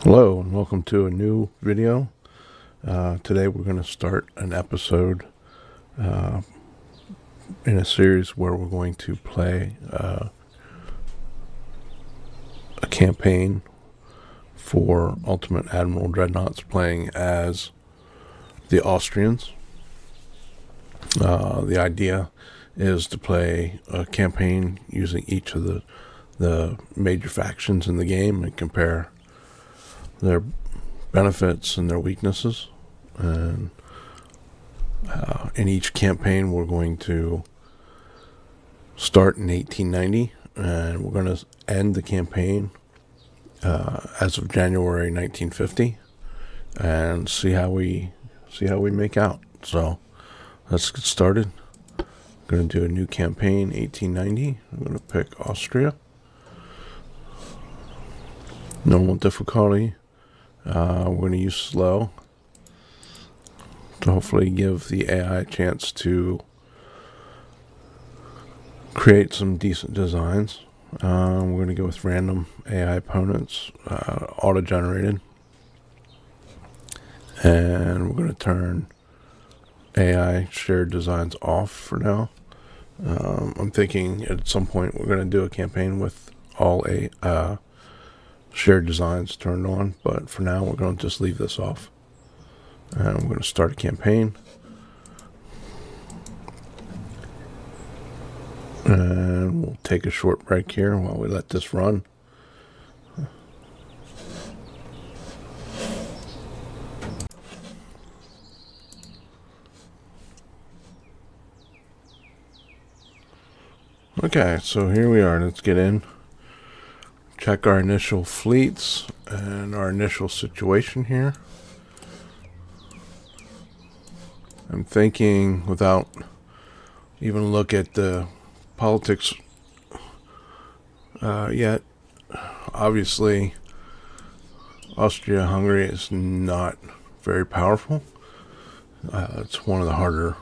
Hello and welcome to a new video. Today we're going to start an episode in a series where we're going to play a campaign for Ultimate Admiral Dreadnaughts, playing as the Austrians. The idea is to play a campaign using each of the major factions in the game and compare their benefits and their weaknesses. And in each campaign we're going to start in 1890 and we're going to end the campaign as of January 1950 and see how we make out. So let's get started. I'm going to do a new campaign, 1890. I'm going to pick Austria. Normal difficulty. We're going to use slow to hopefully give the AI a chance to create some decent designs. We're going to go with random AI opponents, auto-generated. And we're going to turn AI shared designs off for now. I'm thinking at some point we're going to do a campaign with all shared designs turned on, but for now we're going to just leave this off. And we're going to start a campaign. And we'll take a short break here while we let this run. Okay, so here we are. Let's get in. Check our initial fleets and our initial situation here. I'm thinking, without even look at the politics yet, obviously Austria-Hungary is not very powerful. It's one of the harder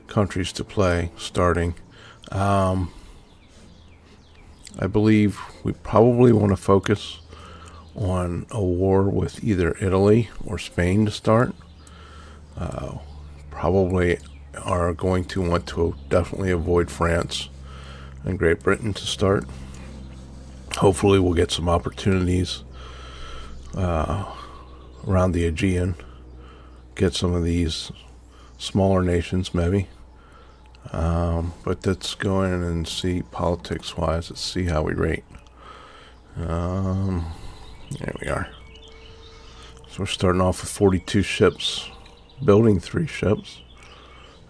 countries to play starting. I believe we probably want to focus on a war with either Italy or Spain to start. Probably are going to want to definitely avoid France and Great Britain to start. Hopefully we'll get some opportunities around the Aegean. Get some of these smaller nations maybe. But let's go in and see politics-wise. Let's see how we rate. There we are. So we're starting off with 42 ships, building 3 ships.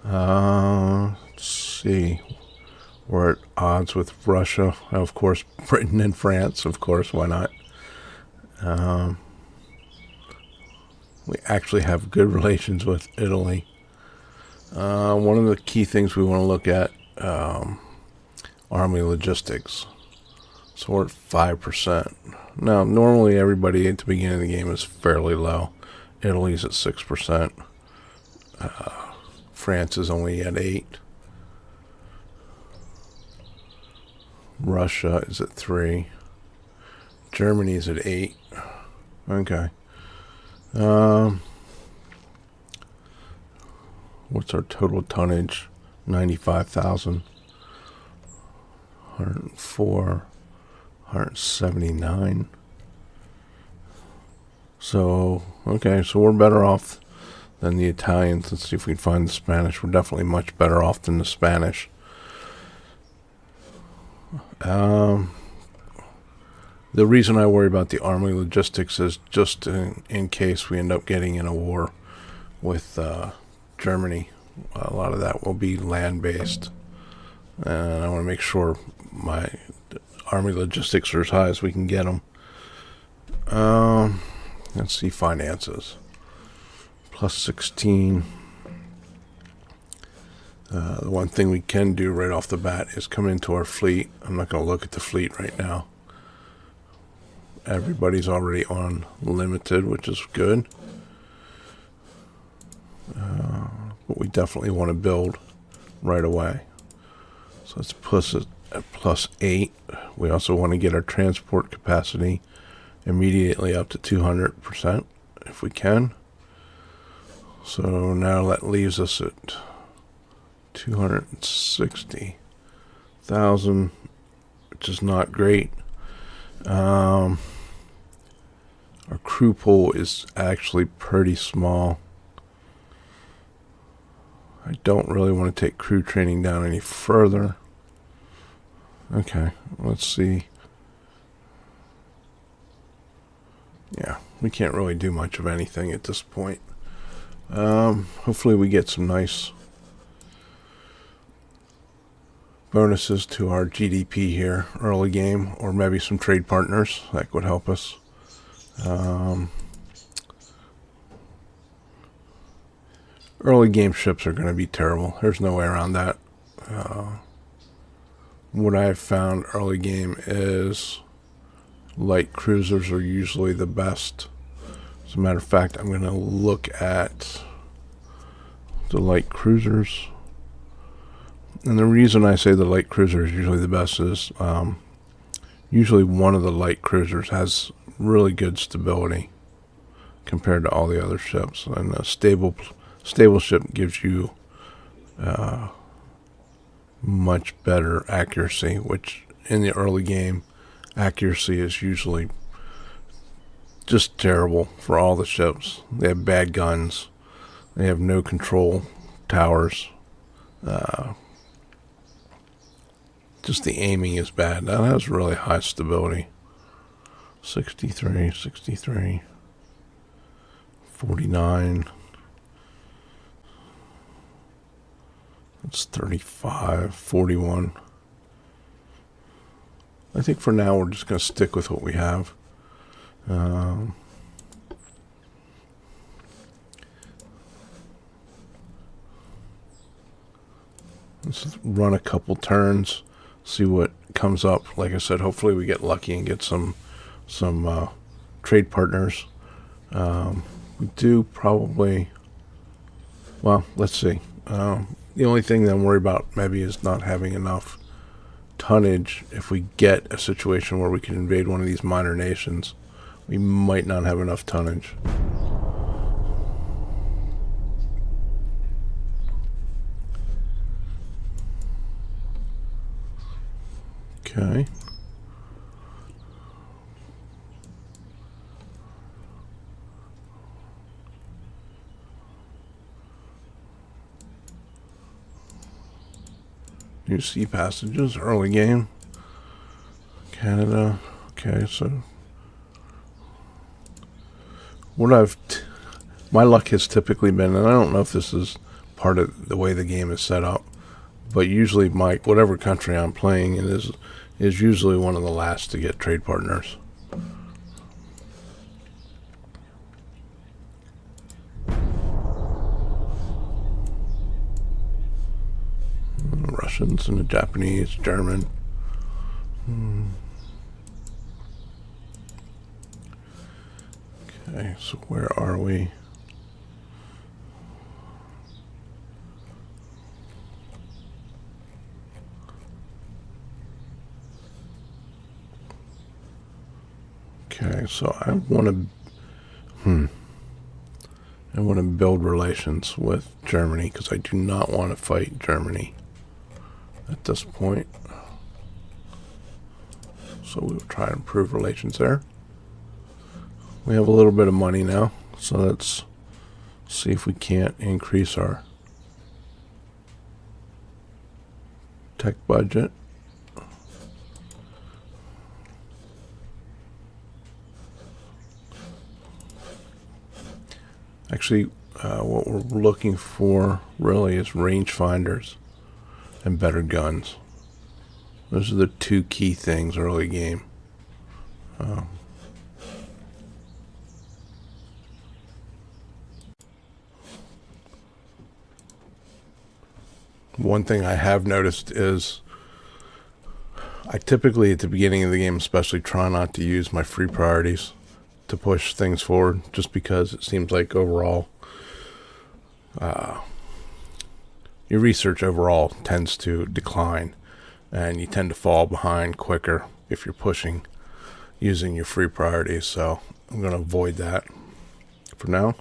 Let's see. We're at odds with Russia, of course, Britain and France, of course, why not? We actually have good relations with Italy. One of the key things we want to look at, army logistics. So we're at 5%. Now, normally everybody at the beginning of the game is fairly low. Italy's at 6%. France is only at 8%. Russia is at 3%. Germany is at 8%. Okay. What's our total tonnage? 95,000. 104. 179. So, okay, so we're better off than the Italians. Let's see if we can find the Spanish. We're definitely much better off than the Spanish. The reason I worry about the army logistics is just in case we end up getting in a war with Germany. A lot of that will be land-based, and I want to make sure my army logistics are as high as we can get them. Let's see finances. Plus 16. The one thing we can do right off the bat is come into our fleet. I'm not going to look at the fleet right now. Everybody's already on limited, which is good. But we definitely want to build right away. So let's plus it at plus 8. We also want to get our transport capacity immediately up to 200% if we can. So now that leaves us at 260,000, which is not great. Our crew pool is actually pretty small. I don't really want to take crew training down any further. Okay, let's see. Yeah, we can't really do much of anything at this point. Hopefully we get some nice bonuses to our GDP here early game, or maybe some trade partners that would help us. Early game ships are going to be terrible. There's no way around that. What I've found early game is light cruisers are usually the best. As a matter of fact, I'm going to look at the light cruisers. And the reason I say the light cruiser is usually the best is usually one of the light cruisers has really good stability compared to all the other ships. And a stable ship gives you much better accuracy, which in the early game, accuracy is usually just terrible for all the ships. They have bad guns. They have no control towers. Just the aiming is bad. That has really high stability. 63, 63, 49. It's 35, 41. I think for now we're just going to stick with what we have. Let's run a couple turns, see what comes up. Like I said, hopefully we get lucky and get some trade partners. We do probably. Well, let's see. The only thing that I'm worried about maybe is not having enough tonnage. If we get a situation where we can invade one of these minor nations, we might not have enough tonnage. Okay. New sea passages, early game. Canada. Okay, so what my luck has typically been, and I don't know if this is part of the way the game is set up, but usually whatever country I'm playing in is usually one of the last to get trade partners. Russians and the Japanese, German. Okay, so where are we? Okay, so I want to build relations with Germany because I do not want to fight Germany at this point. So we will try to improve relations there. We have a little bit of money now, so let's see if we can't increase our tech budget. Actually, what we're looking for really is rangefinders and better guns. Those are the two key things early game. One thing I have noticed is I typically at the beginning of the game especially try not to use my free priorities to push things forward, just because it seems like overall your research overall tends to decline and you tend to fall behind quicker if you're pushing using your free priorities, so I'm going to avoid that for now.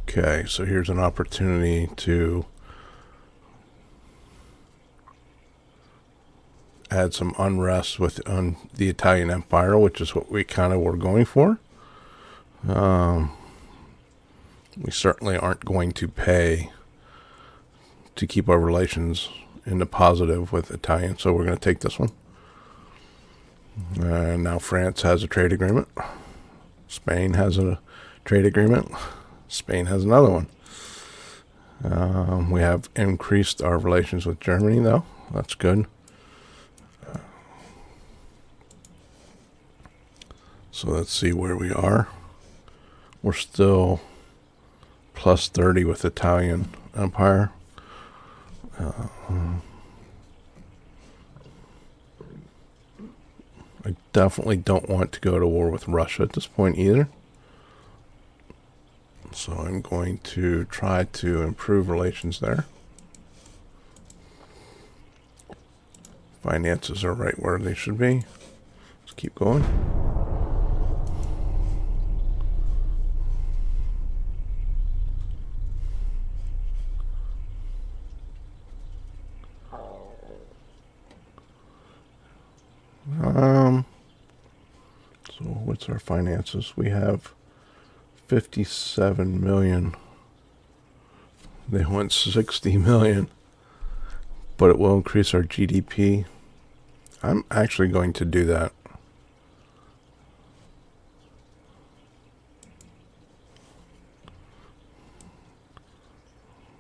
Okay, so here's an opportunity to add some unrest on the Italian Empire, which is what we kind of were going for. We certainly aren't going to pay to keep our relations in the positive with Italian, so we're going to take this one. Now France has a trade agreement. Spain has a trade agreement. Spain has another one. We have increased our relations with Germany, though. That's good. So let's see where we are. We're still plus 30 with Italian Empire. I definitely don't want to go to war with Russia at this point either. So I'm going to try to improve relations there. Finances are right where they should be. Let's keep going. So what's our finances? We have 57 million. They want 60 million, but it will increase our GDP. I'm actually going to do that.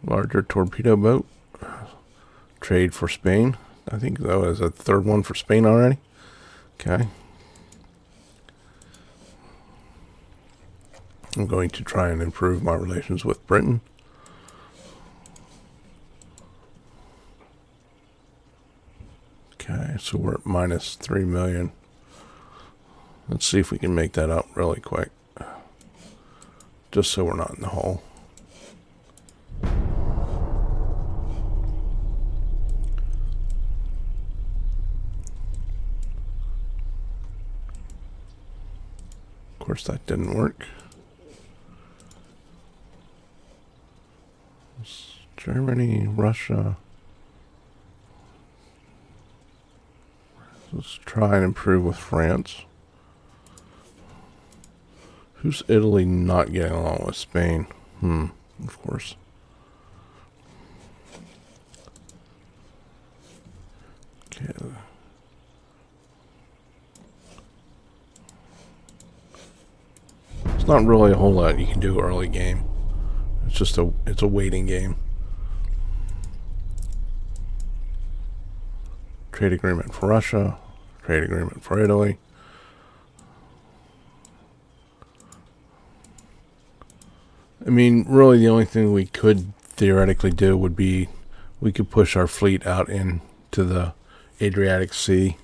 Larger torpedo boat. Trade for Spain. I think that was a third one for Spain already. Okay. I'm going to try and improve my relations with Britain. Okay, so we're at minus 3 million. Let's see if we can make that up really quick. Just so we're not in the hole. Of course, that didn't work. Germany, Russia. Let's try and improve with France. Who's Italy not getting along with Spain? Of course. Okay. It's not really a whole lot you can do early game. It's a waiting game. Trade agreement for Russia, trade agreement for Italy. I mean, really the only thing we could theoretically do would be we could push our fleet out into the Adriatic Sea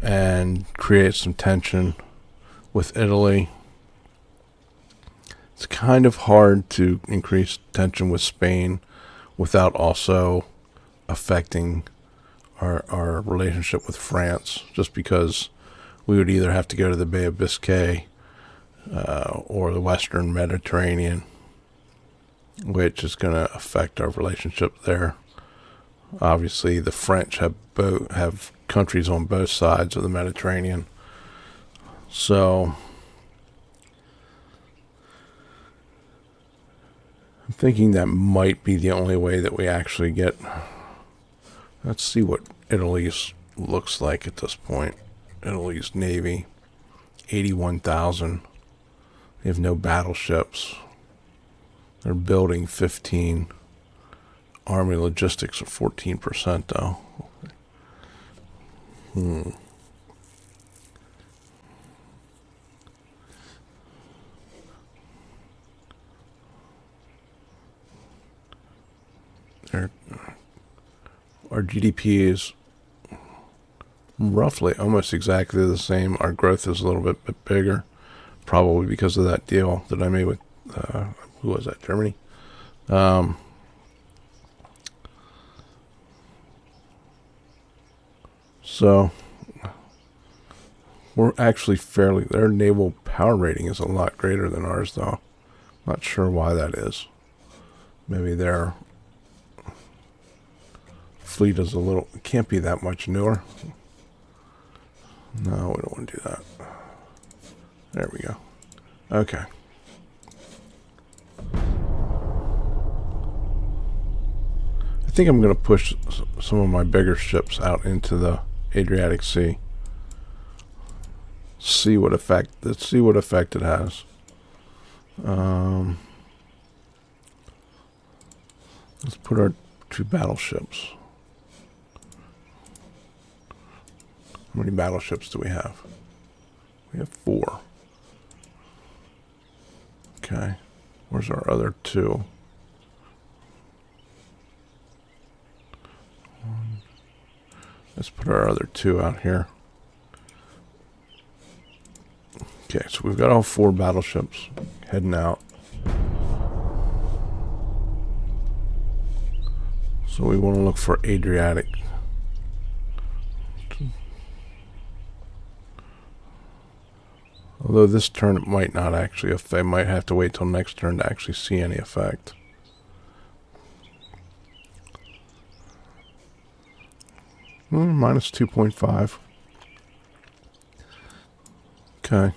and create some tension with Italy. It's kind of hard to increase tension with Spain without also affecting our relationship with France, just because we would either have to go to the Bay of Biscay or the Western Mediterranean, which is going to affect our relationship there. Obviously, the French have countries on both sides of the Mediterranean, so I'm thinking that might be the only way that we actually get. Let's see what Italy's looks like at this point. Italy's Navy, 81,000. They have no battleships. They're building 15. Army logistics are 14% though. Our GDP is roughly almost exactly the same. Our growth is a little bit bigger, probably because of that deal that I made with, who was that, Germany? So we're actually fairly, their naval power rating is a lot greater than ours, though. Not sure why that is. Maybe their fleet is a little, can't be that much newer. No, we don't want to do that. There we go. Okay. I think I'm going to push some of my bigger ships out into the Adriatic Sea. See what effect. Let's see what effect it has. Let's put our 2 battleships. How many battleships do we have? We have 4. Okay. Where's our other 2? Let's put our other 2 out here. Okay, so we've got all 4 battleships heading out. So we want to look for Adriatic. Although this turn it might not actually affect. I might have to wait till next turn to actually see any effect. Minus 2.5. Okay.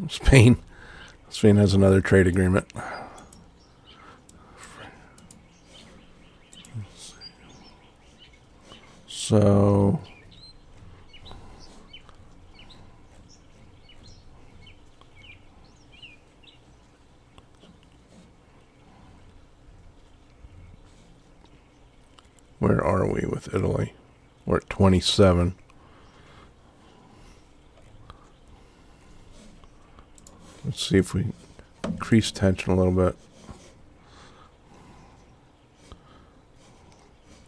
Spain has another trade agreement. So where are we with Italy? We're at 27. Let's see if we increase tension a little bit.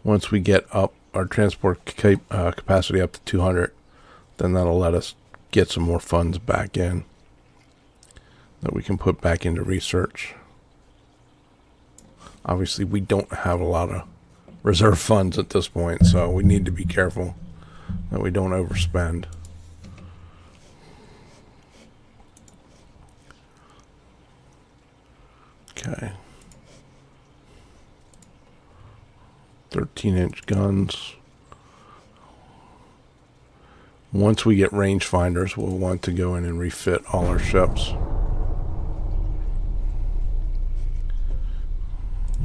Once we get up our transport capacity up to 200, then that'll let us get some more funds back in that we can put back into research. Obviously, we don't have a lot of reserve funds at this point, so we need to be careful that we don't overspend. Okay. 13-inch guns. Once we get rangefinders, we'll want to go in and refit all our ships.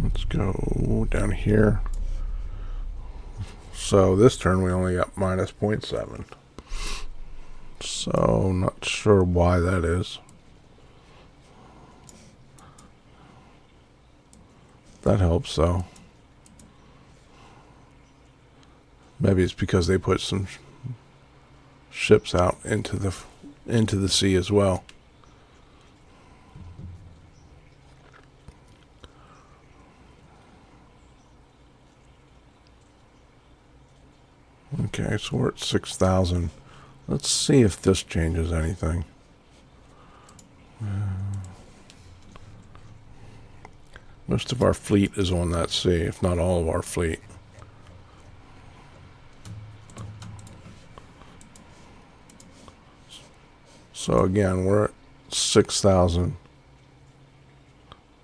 Let's go down here. So this turn we only got minus 0.7. So not sure why that is. That helps though. Maybe it's because they put some ships out into the sea as well. Okay, so we're at 6,000. Let's see if this changes anything. Most of our fleet is on that sea, if not all of our fleet. So again, we're at 6,000,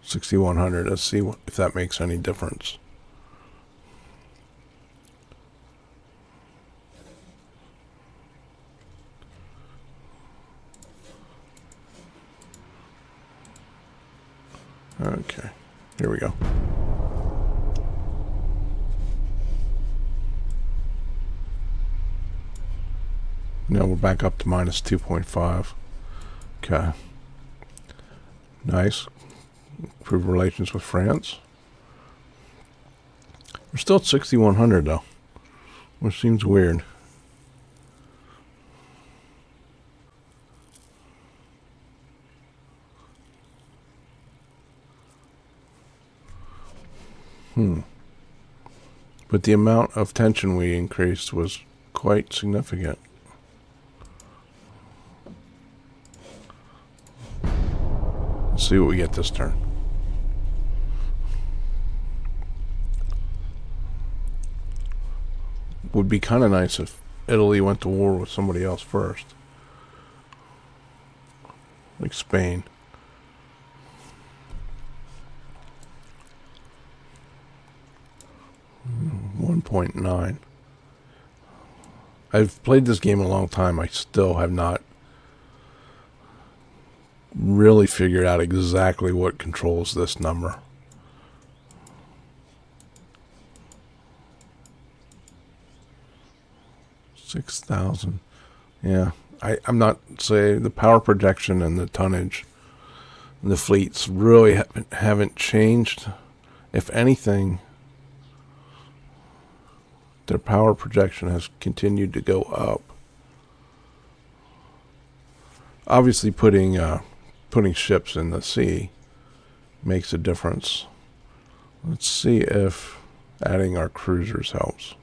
6,100. Let's see if that makes any difference. Okay, here we go. Now we're back up to minus 2.5. Okay. Nice. Improve relations with France. We're still at 6,100 though, which seems weird. But the amount of tension we increased was quite significant. Let's see what we get this turn. would be kind of nice if Italy went to war with somebody else first. Like Spain. .9. I've played this game a long time. I still have not really figured out exactly what controls this number. $6,000. Yeah, I'm not saying the power projection and the tonnage, the fleets really haven't changed. If anything, their power projection has continued to go up. Obviously, putting ships in the sea makes a difference. Let's see if adding our cruisers helps.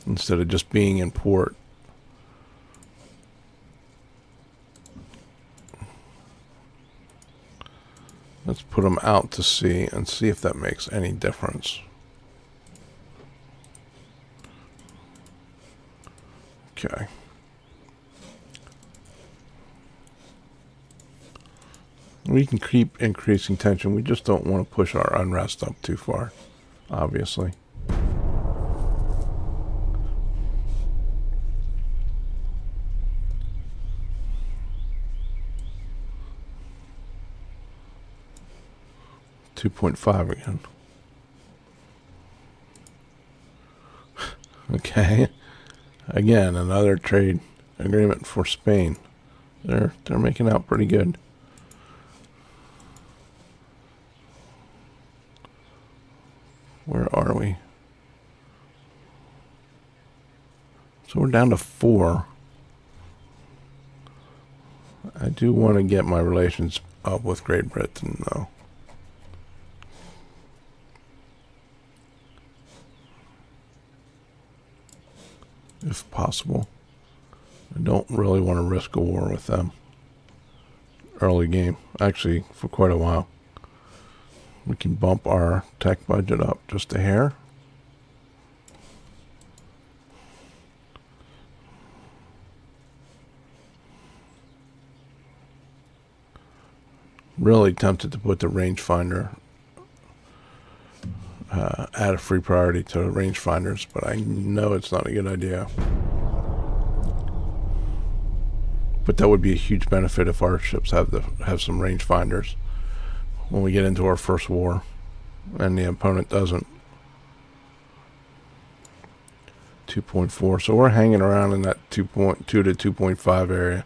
Instead of just being in port. Let's put them out to sea and see if that makes any difference. Okay. We can keep increasing tension. We just don't want to push our unrest up too far, obviously. $2.5 again. Okay. Again, another trade agreement for Spain. They're making out pretty good. Where are we? So we're down to 4. I do want to get my relations up with Great Britain, though. If possible. I don't really want to risk a war with them. Early game. Actually, for quite a while. We can bump our tech budget up just a hair. Really tempted to put the rangefinder, add a free priority to rangefinders, but I know it's not a good idea. But that would be a huge benefit if our ships have some rangefinders when we get into our first war and the opponent doesn't. 2.4. So we're hanging around in that 2.2 to 2.5 area.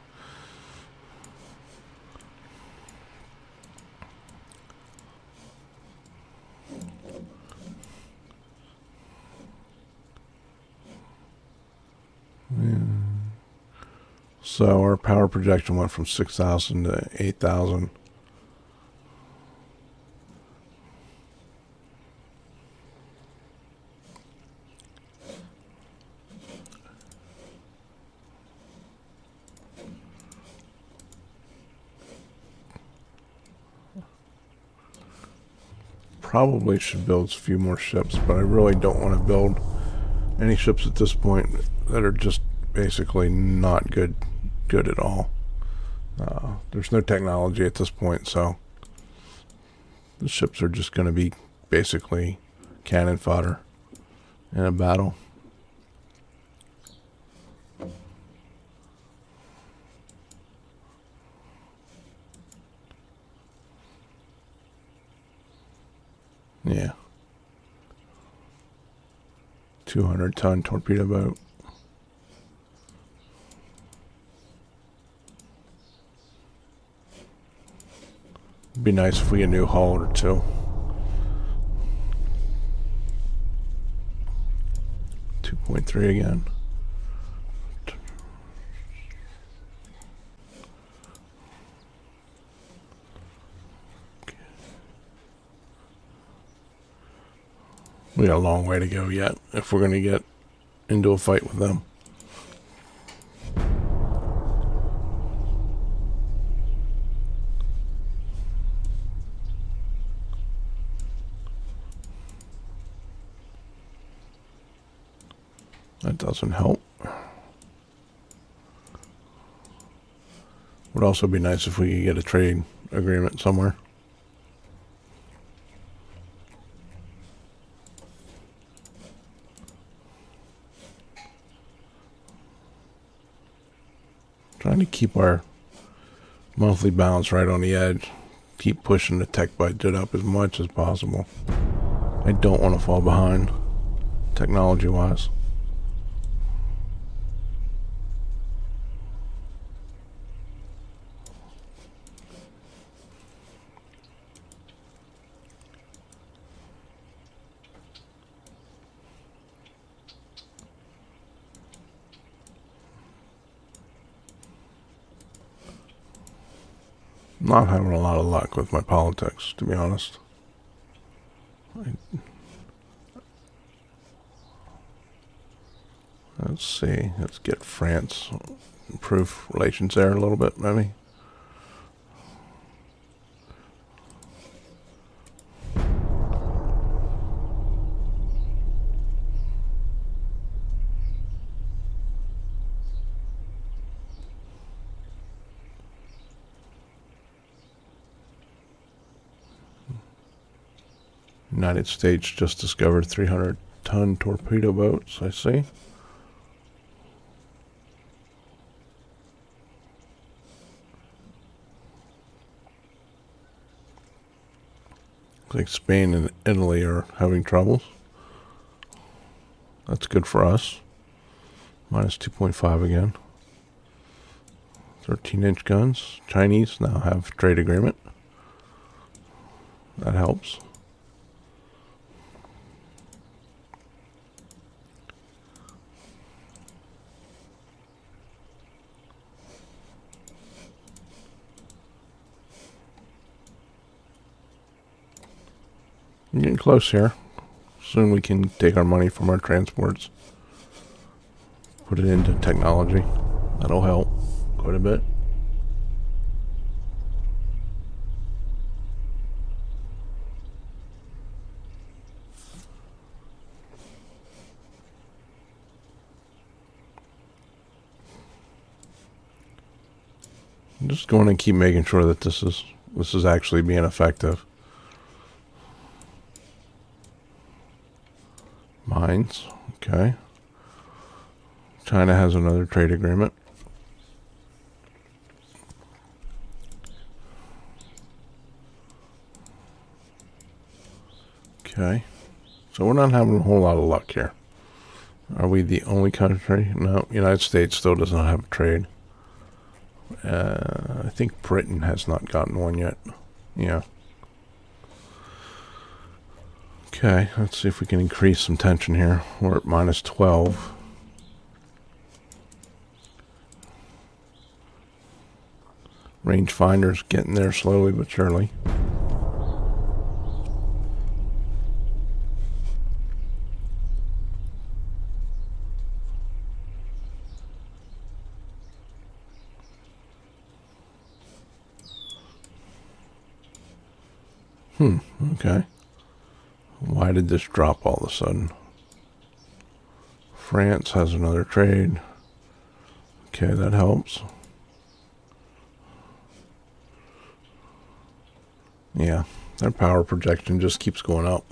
Yeah. So our power projection went from 6,000 to 8,000. Probably should build a few more ships, but I really don't want to build any ships at this point that are just basically not good at all. There's no technology at this point, so the ships are just going to be basically cannon fodder in a battle. Yeah. 200-ton torpedo boat. It'd be nice if we had a new hull or two. 2.3 again. We got a long way to go yet if we're going to get into a fight with them. That doesn't help. Would also be nice if we could get a trade agreement somewhere. Trying to keep our monthly balance right on the edge. Keep pushing the tech budget up as much as possible. I don't want to fall behind technology-wise. Not having a lot of luck with my politics, to be honest. Let's see. Let's get France. Improve relations there a little bit, maybe. United States just discovered 300-ton torpedo boats, I see. Looks like Spain and Italy are having troubles. That's good for us. Minus 2.5 again. 13-inch guns. Chinese now have trade agreement. That helps. I'm getting close here. Soon we can take our money from our transports, put it into technology. That'll help quite a bit. I'm just going to keep making sure that this is actually being effective. Mines, okay. China has another trade agreement. Okay. So we're not having a whole lot of luck here. Are we the only country? No, United States still does not have a trade. I think Britain has not gotten one yet. Yeah. Okay, let's see if we can increase some tension here. We're at minus 12. Rangefinder's getting there slowly but surely. Okay. Why did this drop all of a sudden? France has another trade. Okay, that helps. Yeah, their power projection just keeps going up.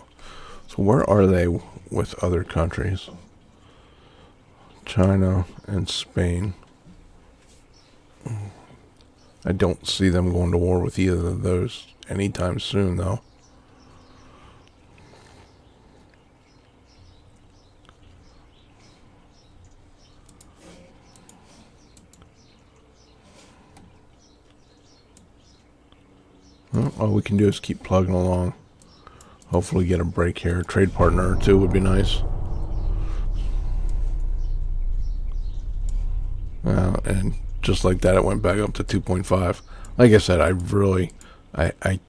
So where are they with other countries? China and Spain. I don't see them going to war with either of those anytime soon, though. Well, all we can do is keep plugging along. Hopefully get a break here. A trade partner or two would be nice. And just like that, it went back up to 2.5. Like I said, I